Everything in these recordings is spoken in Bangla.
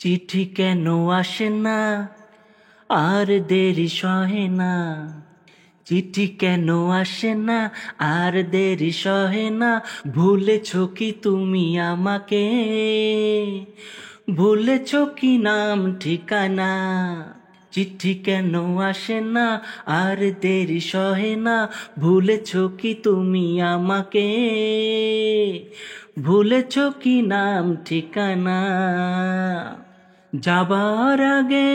চিঠি কেন আসে না আর দেরি সহে না। চিঠি কেন আসে না আর দেরি সহে না। ভুলেছো কি তুমি আমাকে, ভুলেছো কি নাম ঠিকানা। চিঠি কেন আসে না আর দেরি সহে না। ভুলেছো কি তুমি আমাকে, ভুলেছো কি নাম ঠিকানা। যাবার আগে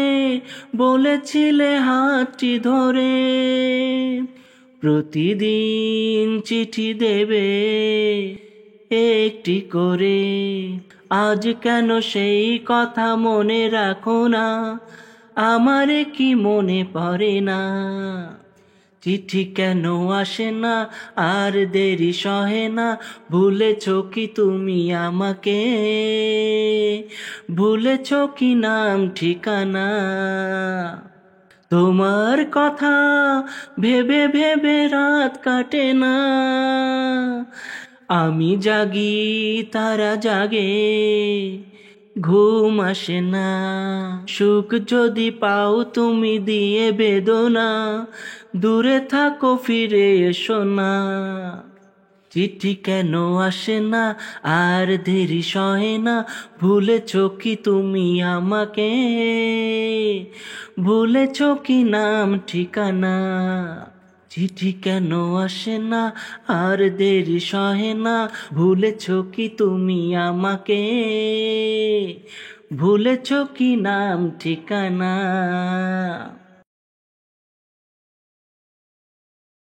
বলেছিলে হাতটি ধরে প্রতিদিন চিঠি দেবে একটি করে। আজ কেন সেই কথা মনে রাখো না, আমারে কি মনে পড়ে না। চিঠি কেন আসে না আর দেরি সহে না। ভুলেছো কি তুমি আমাকে, ভুলেছো কি নাম ঠিকানা। তোমার কথা ভেবে ভেবে রাত কাটে না। আমি জাগি তারা জাগে, ঘুম আসে না। সুখ যদি পাও তুমি দিয়ে বেদনা, দূরে থাকো ফিরে এসো না। চিঠি কেন আসে না আর দেরি সহে না। ভুলেছো কি তুমি আমাকে, ভুলেছো কি নাম ঠিকানা। চিঠি কেন আসে না আর দেরি সহে না। ভুলেছো কি তুমি আমাকে, ভুলেছো কি নাম ঠিকানা।